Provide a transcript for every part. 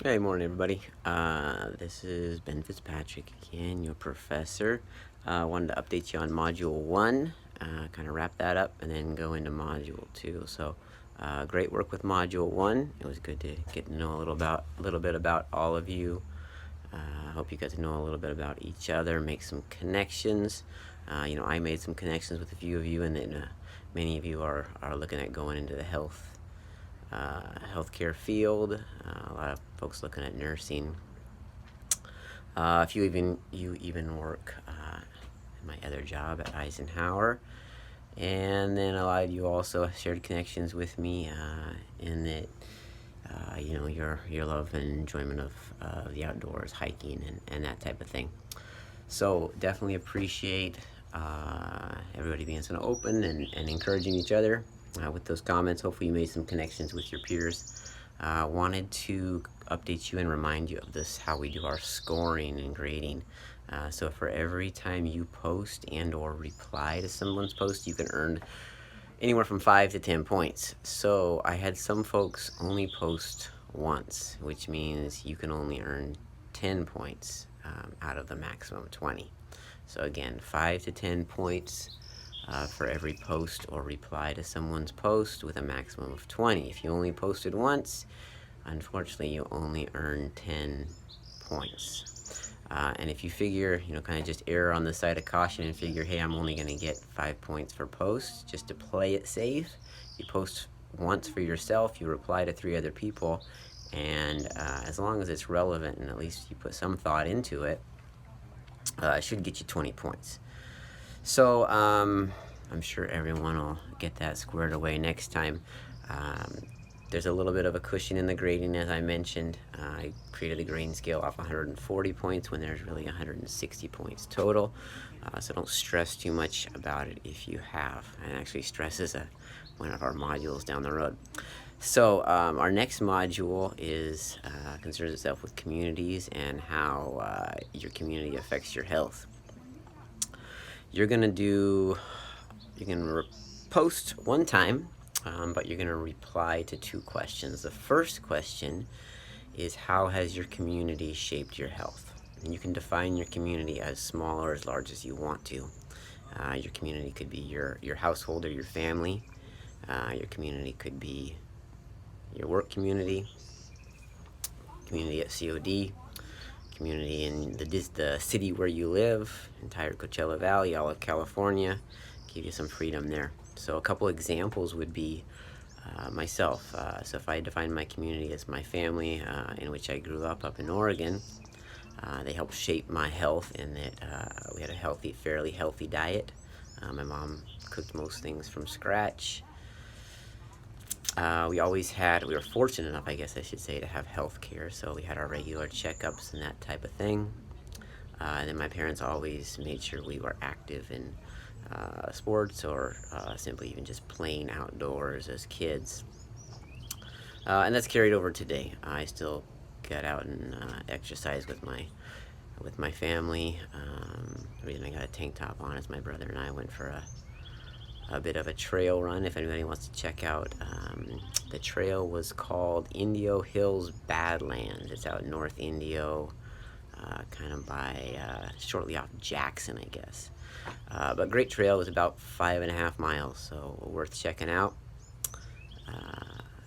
Hey, morning, everybody. This is Ben Fitzpatrick again, your professor. Wanted to update you on Module 1, kind of wrap that up, and then go into Module 2. So, great work with Module 1. It was good to get to know a little bit about all of you. I hope you got to know a little bit about each other, make some connections. I made some connections with a few of you, and then many of you are looking at going into the healthcare field. A lot of folks looking at nursing. If you even work in my other job at Eisenhower, and then a lot of you also shared connections with me in that your love and enjoyment of the outdoors, hiking, and that type of thing. So definitely appreciate everybody being so open and encouraging each other with those comments. Hopefully you made some connections with your peers. Wanted to update you and remind you of this, how we do our scoring and grading. So for every time you post and or reply to someone's post, you can earn anywhere from 5 to 10 points. So I had some folks only post once, which means you can only earn 10 points out of the maximum 20. So again, 5 to 10 points for every post or reply to someone's post, with a maximum of 20. If you only posted once, unfortunately you only earn 10 points. And if you figure, kind of just err on the side of caution and figure, hey, I'm only going to get 5 points for post, just to play it safe, you post once for yourself, you reply to 3 other people, and as long as it's relevant and at least you put some thought into it, it should get you 20 points. So I'm sure everyone will get that squared away next time. There's a little bit of a cushion in the grading, as I mentioned. I created a grading scale off 140 points when there's really 160 points total. So don't stress too much about it if you have. And actually, stress is one of our modules down the road. So our next module is concerns itself with communities and how your community affects your health. You're gonna post one time, but you're gonna reply to 2 questions. The first question is, how has your community shaped your health? And you can define your community as small or as large as you want to. Your community could be your household or your family. Your community could be your work community at COD, community in the city where you live, entire Coachella Valley, all of California. Give you some freedom there. So a couple examples would be myself. So if I define my community as my family, in which I grew up in Oregon, they helped shape my health in that we had a fairly healthy diet. My mom cooked most things from scratch. We were fortunate enough, I guess I should say, to have health care. So we had our regular checkups and that type of thing. And then my parents always made sure we were active in sports or simply even just playing outdoors as kids. And that's carried over today. I still get out and exercise with my family. The reason I got a tank top on is my brother and I went for a bit of a trail run. If anybody wants to check out, the trail was called Indio Hills Badlands. It's out in North Indio, kind of by shortly off Jackson, I guess. But great trail. It was about 5.5 miles, so worth checking out.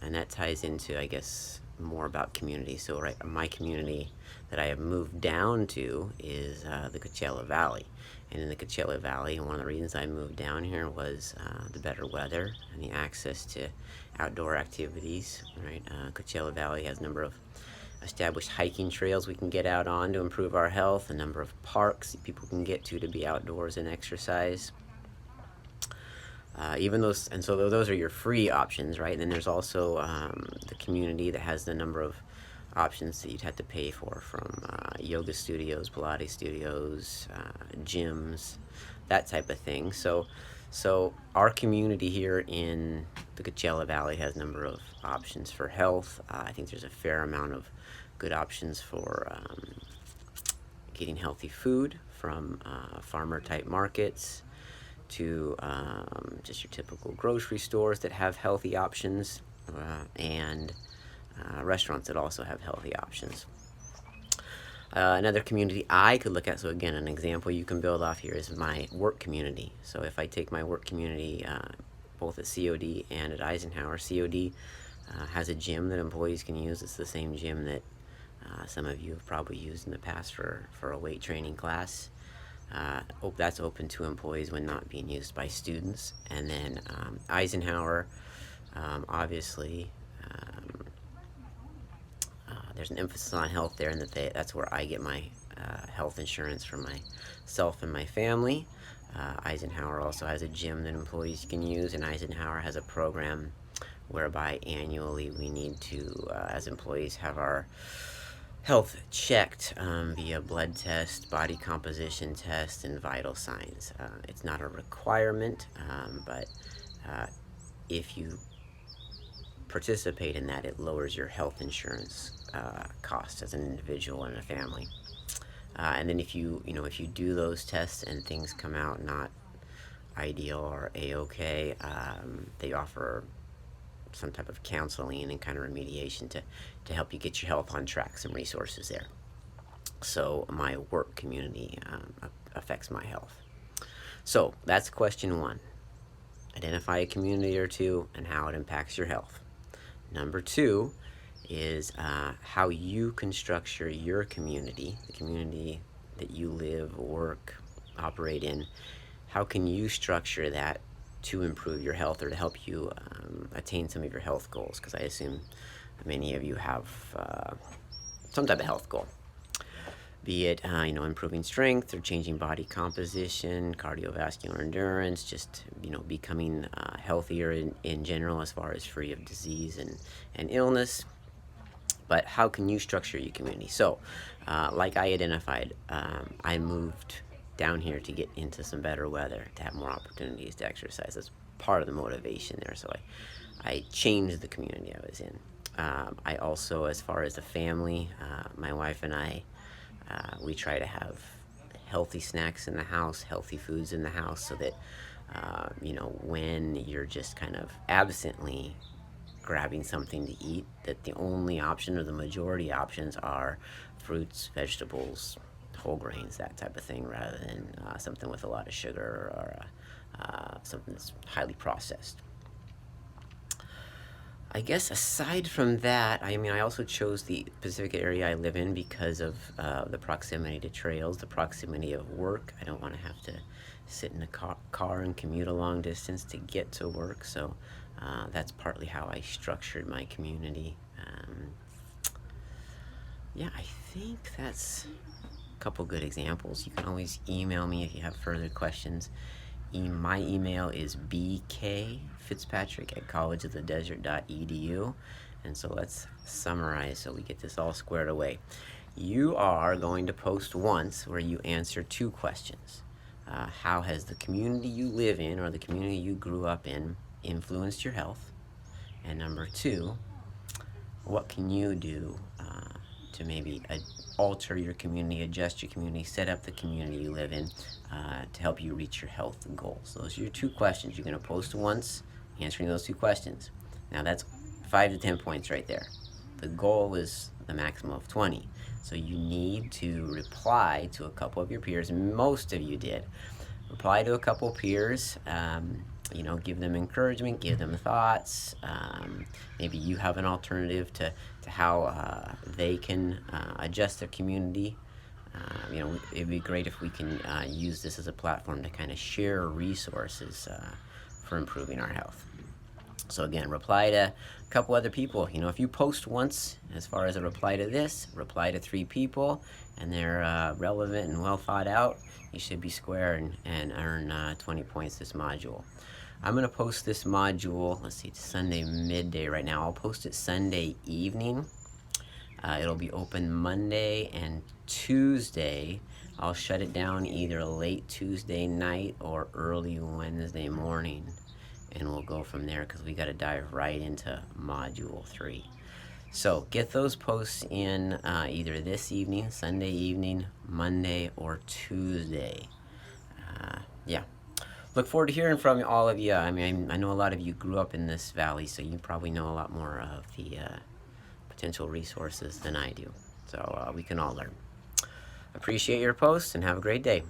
And that ties into, I guess, more about community. So my community that I have moved down to is the Coachella Valley. And in the Coachella Valley, one of the reasons I moved down here was the better weather and the access to outdoor activities. Right, Coachella Valley has a number of established hiking trails we can get out on to improve our health, a number of parks people can get to be outdoors and exercise. So those are your free options, right? And then there's also the community that has the number of options that you'd have to pay for, from yoga studios, Pilates studios, gyms, that type of thing. So our community here in the Coachella Valley has a number of options for health. I think there's a fair amount of good options for getting healthy food, from farmer type markets to just your typical grocery stores that have healthy options, and restaurants that also have healthy options. Another community I could look at, so again, an example you can build off here is my work community. So if I take my work community, both at COD and at Eisenhower, COD has a gym that employees can use. It's the same gym that some of you have probably used in the past for a weight training class. That's open to employees when not being used by students. And then Eisenhower, obviously, there's an emphasis on health there, and that's where I get my health insurance for myself and my family. Eisenhower also has a gym that employees can use, and Eisenhower has a program whereby annually we need to, as employees, have our health checked via blood test, body composition test, and vital signs. It's not a requirement, but if you participate in that, it lowers your health insurance cost as an individual and a family. And then if you do those tests and things come out not ideal or a-okay, they offer some type of counseling and kind of remediation to help you get your health on track, some resources there. So my work community affects my health. So that's question one. Identify a community or two and how it impacts your health. Number two is how you can structure your community, the community that you live, work, operate in. How can you structure that to improve your health or to help you attain some of your health goals? Because I assume many of you have some type of health goal, be it improving strength or changing body composition, cardiovascular endurance, just becoming healthier in general as far as free of disease and illness. But how can you structure your community? So like I identified, I moved down here to get into some better weather, to have more opportunities to exercise. That's part of the motivation there. So I changed the community I was in. I also, as far as the family, my wife and I, we try to have healthy snacks in the house, healthy foods in the house, so that when you're just kind of absently grabbing something to eat, that the only option or the majority options are fruits, vegetables, whole grains, that type of thing, rather than something with a lot of sugar or something that's highly processed. I guess aside from that, I also chose the Pacific area I live in because of the proximity to trails, the proximity of work. I don't want to have to sit in a car and commute a long distance to get to work, so that's partly how I structured my community. Yeah, I think that's a couple good examples. You can always email me if you have further questions. My email is bkfitzpatrick@collegeofthedesert.edu. And so let's summarize so we get this all squared away. You are going to post once where you answer two questions. How has the community you live in or the community you grew up in influenced your health? And number two, what can you do to maybe alter your community, adjust your community, set up the community you live in to help you reach your health goals? Those are your two questions. You're going to post once answering those two questions. Now that's 5 to 10 points right there. The goal is the maximum of 20. So you need to reply to a couple of your peers. Most of you did. Reply to a couple of peers. Give them encouragement, give them thoughts. Maybe you have an alternative to how they can adjust their community. It'd be great if we can use this as a platform to kind of share resources for improving our health. So again, reply to a couple other people. If you post once, as far as a reply to this, reply to 3 people, and they're relevant and well thought out, you should be square and earn 20 points this module. I'm going to post this module, let's see, it's Sunday midday right now. I'll post it Sunday evening. It'll be open Monday and Tuesday. I'll shut it down either late Tuesday night or early Wednesday morning. And we'll go from there because we got to dive right into Module 3. So get those posts in either this evening, Sunday evening, Monday, or Tuesday. Yeah. Look forward to hearing from all of you. I know a lot of you grew up in this valley, so you probably know a lot more of the potential resources than I do. So we can all learn. Appreciate your posts and have a great day.